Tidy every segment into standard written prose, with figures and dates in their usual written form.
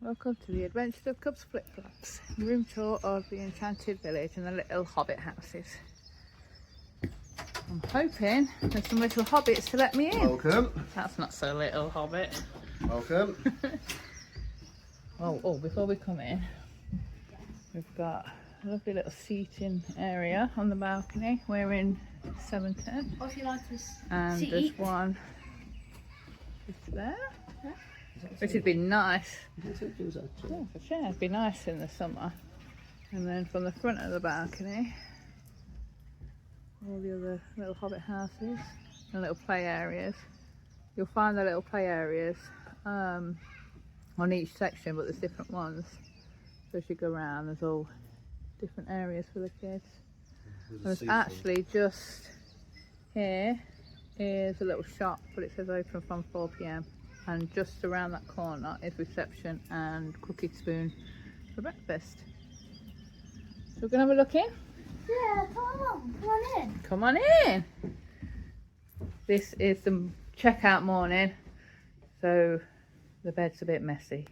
Welcome to the Adventures of Cubs Flip Flops, room tour of the Enchanted Village and the little hobbit houses. I'm hoping there's some little hobbits to let me in. Welcome. That's not so little hobbit. Welcome. Oh, before we come in, we've got a lovely little seating area on the balcony. We're in 710. Or if you like this And seat. there's one just there. Which would be nice. Yeah, for sure. It'd be nice in the summer. And then from the front of the balcony, all the other little hobbit houses and little play areas. You'll find the little play areas on each section, but there's different ones. So as you go around, there's all different areas for the kids. There's actually just here is a little shop, but it says open from 4 PM. And just around that corner is reception and cookie spoon for breakfast. So we're going to have a look in? Yeah, come on in. Come on in! This is the checkout morning, so the bed's a bit messy.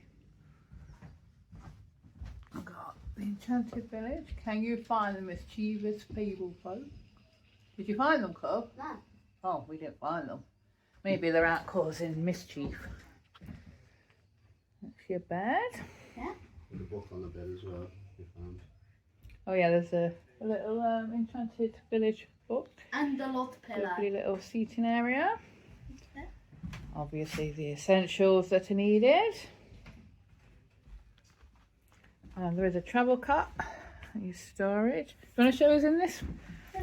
We've got the Enchanted Village. Can you find the mischievous feeble folk? Did you find them, Cub? No. Oh, we didn't find them. Maybe they're out causing mischief. That's your bed. Yeah. With a book on the bed as well, we found. Oh yeah, there's a little Enchanted Village book. And a lot pillow. Lovely little seating area. Yeah. Obviously the essentials that are needed. And there is a travel cot. Your storage. Do you want to show us in this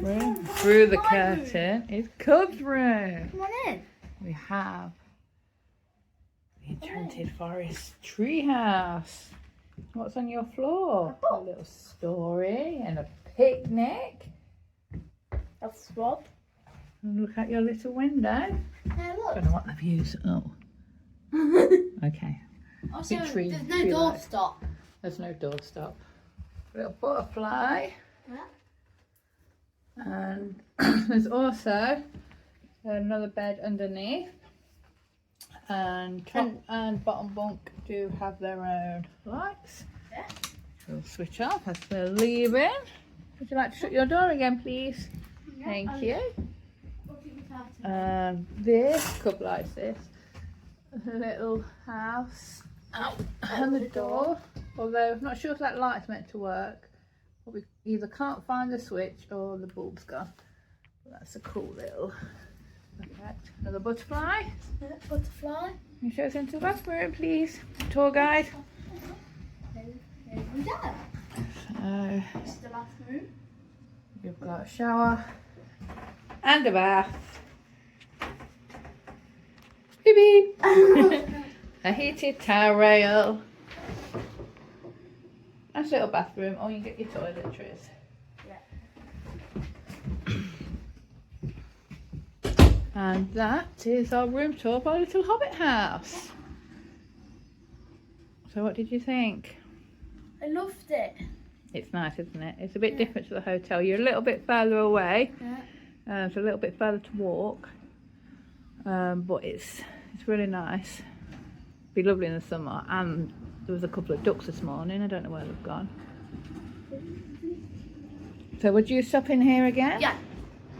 room? Through the curtain is Cub's room. Come on in. We have the Enchanted Forest treehouse. What's on your floor? A little story and a picnic. A swab. And look out your little window. Yeah, look. Don't know what the views. Oh, okay. Also, Big tree, there's tree no light. doorstop. There's no doorstop. Little butterfly. Yeah. And there's also another bed underneath. And top and bottom bunk do have their own lights. Yeah. We'll switch off as we're leaving. Would you like to shut your door again, please? Yeah, Thank you. What did you have to- And this, Cub likes this, a little house out and the door. Although I'm not sure if that light's meant to work. But we either can't find the switch or the bulb's gone. But that's a cool little effect. Another butterfly. Yeah, butterfly. Can you show us into the bathroom, please? Tour guide. There we go. So This is the bathroom. you've got a shower and a bath. Beep beep. A heated towel rail. Nice little bathroom. Oh, you get your toiletries. And that is our room tour of our little hobbit house. So what did you think? I loved it. It's nice, isn't it? It's a bit different to the hotel. You're a little bit further away. Yeah. It's a little bit further to walk. But it's really nice. Be lovely in the summer. And there was a couple of ducks this morning. I don't know where they've gone. So would you stop in here again? Yeah.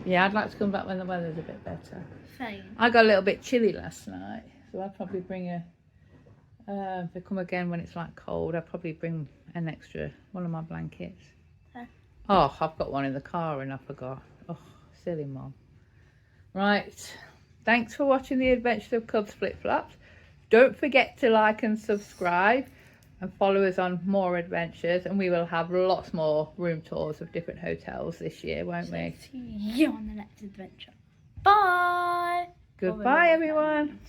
Yeah, I'd like to come back when the weather's a bit better. Fine. I got a little bit chilly last night, so I'd probably bring if I come again when it's like cold, I'd probably bring an extra, one of my blankets. Huh? Oh, I've got one in the car and I forgot. Oh, silly mom. Right, thanks for watching the Adventures of Cubs Flip Flops. Don't forget to like and subscribe and follow us on more adventures, and we will have lots more room tours of different hotels this year, won't we? See you on the next adventure. Bye. Goodbye, everyone.